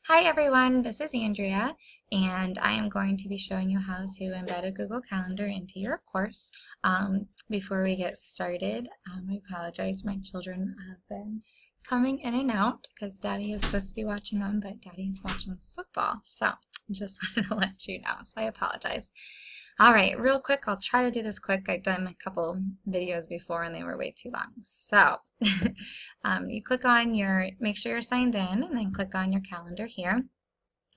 Hi everyone, this is Andrea, and I am going to be showing you how to embed a Google Calendar into your course. Before we get started, I apologize, my children have been coming in and out because Daddy is supposed to be watching them, but Daddy is watching football, so just wanted to let you know, so I apologize. All right, real quick, I'll try to do this quick. I've done a couple videos before and they were way too long. So you click on make sure you're signed in and then click on your calendar here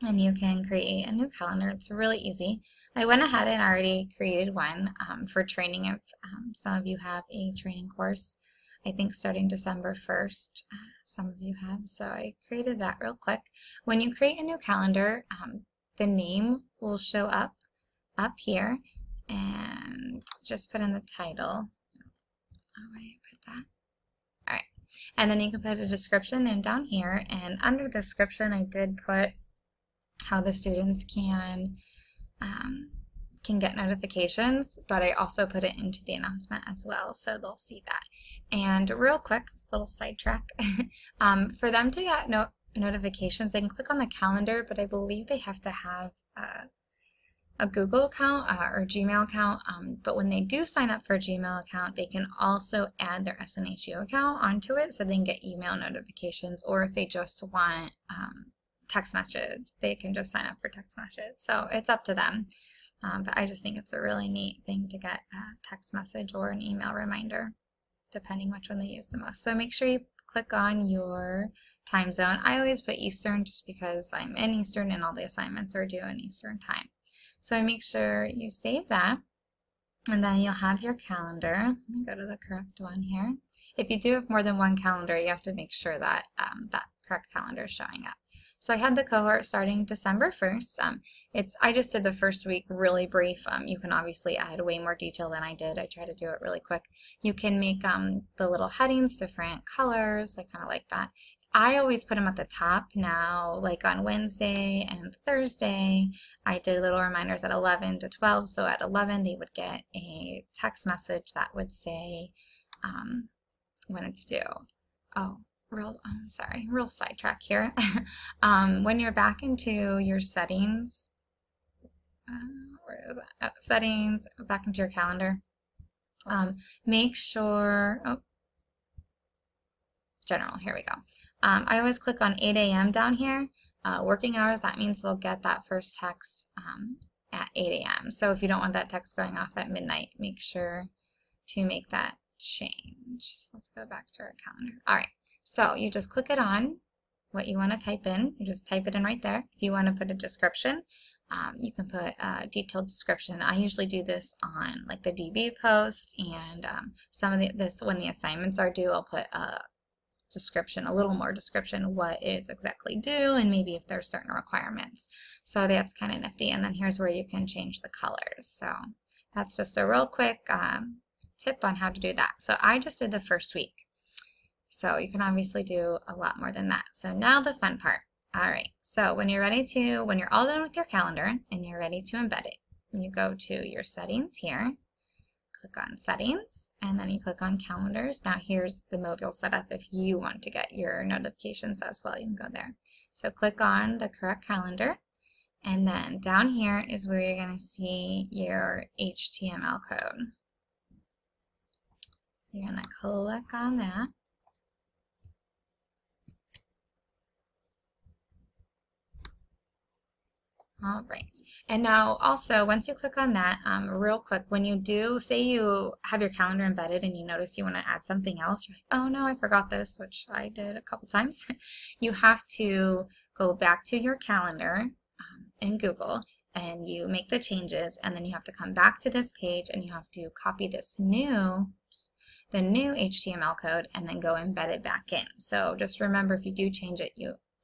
and you can create a new calendar. It's really easy. I went ahead and already created one for training if some of you have a training course. I think starting December 1st, some of you have, so I created that real quick. When you create a new calendar, the name will show up here, and just put in the title. Oh, I put that. All right, and then you can put a description in down here, and under the description I did put how the students can get notifications, but I also put it into the announcement as well, so they'll see that. And real quick, this little sidetrack, for them to get notifications, they can click on the calendar, but I believe they have to have a Google account or Gmail account, but when they do sign up for a Gmail account, they can also add their SNHU account onto it so they can get email notifications, or if they just want text message, they can just sign up for text message. So it's up to them, but I just think it's a really neat thing to get a text message or an email reminder, depending which one they use the most. So make sure you click on your time zone. I always put Eastern just because I'm in Eastern and all the assignments are due in Eastern time. So make sure you save that, and then you'll have your calendar. Let me go to the correct one here. If you do have more than one calendar, you have to make sure that that correct calendar is showing up. So I had the cohort starting December 1st. I just did the first week really brief. You can obviously add way more detail than I did. I try to do it really quick. You can make the little headings different colors. I kind of like that. I always put them at the top now, like on Wednesday and Thursday, I did little reminders at 11 to 12, so at 11 they would get a text message that would say when it's due. Oh, real sidetrack here. When you're back into your settings, where is that? Oh, settings, back into your calendar, make sure, general, here we go. I always click on 8 a.m. down here. Working hours, that means they'll get that first text at 8 a.m. So if you don't want that text going off at midnight, make sure to make that change. So let's go back to our calendar. All right, so you just click it on what you want to type in. You just type it in right there. If you want to put a description, you can put a detailed description. I usually do this on like the DB post, and some of this when the assignments are due, I'll put a description, a little more description, what is exactly due, and maybe if there's certain requirements. So that's kind of nifty. And then here's where you can change the colors. So that's just a real quick tip on how to do that. So I just did the first week. So you can obviously do a lot more than that. So now the fun part. All right, so when you're all done with your calendar and you're ready to embed it, you go to your settings here, click on settings, and then you click on calendars. Now here's the mobile setup. If you want to get your notifications as well, you can go there. So click on the correct calendar, and then down here is where you're going to see your HTML code. So you're going to click on that. All right, and now also once you click on that, real quick, when you do, say you have your calendar embedded and you notice you want to add something else, you're like, oh no, I forgot this, which I did a couple times. You have to go back to your calendar in Google and you make the changes, and then you have to come back to this page and you have to copy the new HTML code and then go embed it back in. So just remember, if you do change it,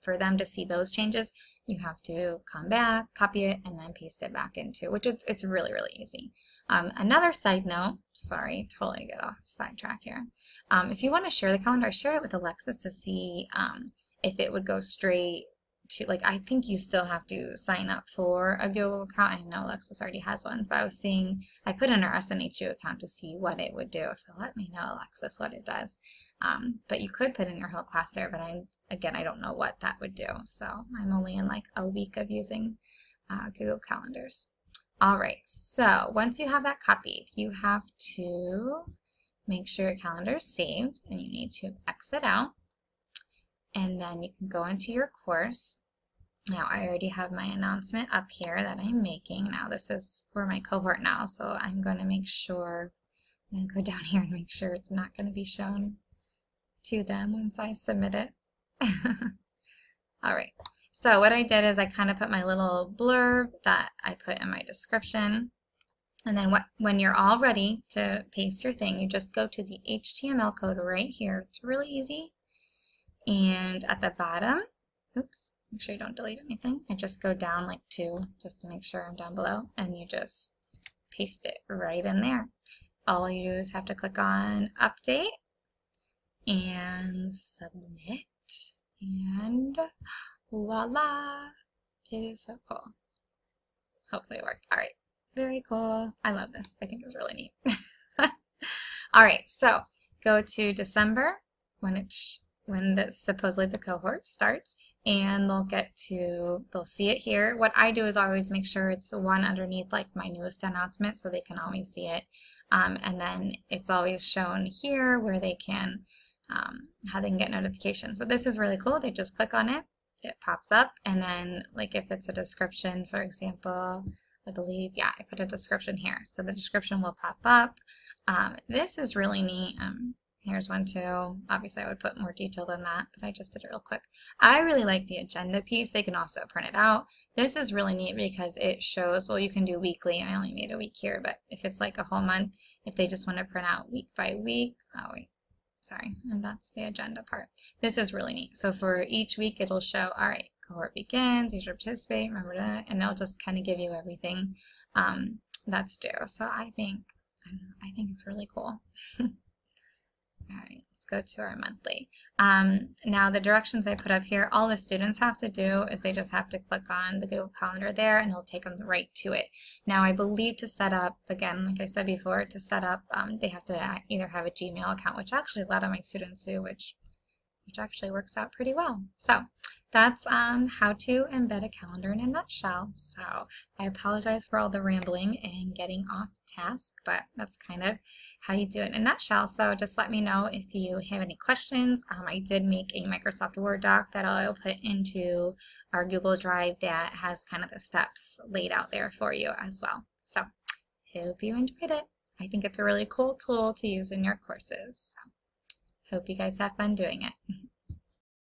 for them to see those changes, you have to come back, copy it, and then paste it back into, which it's really, really easy. Another side note, sorry, totally get off sidetrack here. If you want to share the calendar, share it with Alexis to see if it would go straight to, like, I think you still have to sign up for a Google account. I know Alexis already has one, but I was seeing, I put in her SNHU account to see what it would do. So let me know, Alexis, what it does. But you could put in your whole class there, but again, I don't know what that would do. So I'm only in like a week of using Google Calendars. All right, so once you have that copied, you have to make sure your calendar is saved, and you need to exit out, and then you can go into your course. Now, I already have my announcement up here that I'm making. Now, this is for my cohort now, so I'm going to make sure, I'm going to go down here and make sure it's not going to be shown to them once I submit it. All right, so what I did is I kind of put my little blurb that I put in my description. And then when you're all ready to paste your thing, you just go to the HTML code right here. It's really easy. And at the bottom, oops, make sure you don't delete anything. I just go down like 2 just to make sure I'm down below, and you just paste it right in there. All you do is have to click on update and submit, and voila, it is so cool. Hopefully it worked. All right, very cool. I love this. I think it's really neat. All right, so go to December when supposedly the cohort starts, and they'll see it here. What I do is always make sure it's one underneath like my newest announcement so they can always see it. And then it's always shown here where they can, how they can get notifications. But this is really cool. They just click on it, it pops up, and then like if it's a description, for example, I believe, yeah, I put a description here. So the description will pop up. This is really neat. Here's one too. Obviously I would put more detail than that, but I just did it real quick. I really like the agenda piece. They can also print it out. This is really neat because it shows, well, you can do weekly. I only made a week here, but if it's like a whole month, if they just want to print out week by week, oh wait, sorry, and that's the agenda part. This is really neat. So for each week, it'll show, all right, cohort begins, you should participate, remember that, and it'll just kind of give you everything that's due. So I think it's really cool. All right, let's go to our monthly. Now the directions I put up here, all the students have to do is they just have to click on the Google Calendar there, and it'll take them right to it. Now I believe to set up, again, like I said before, to set up, they have to either have a Gmail account, which actually a lot of my students do, which actually works out pretty well. So that's how to embed a calendar in a nutshell. So I apologize for all the rambling and getting off task, but that's kind of how you do it in a nutshell. So just let me know if you have any questions. I did make a Microsoft Word doc that I'll put into our Google Drive that has kind of the steps laid out there for you as well. So hope you enjoyed it. I think it's a really cool tool to use in your courses. So hope you guys have fun doing it.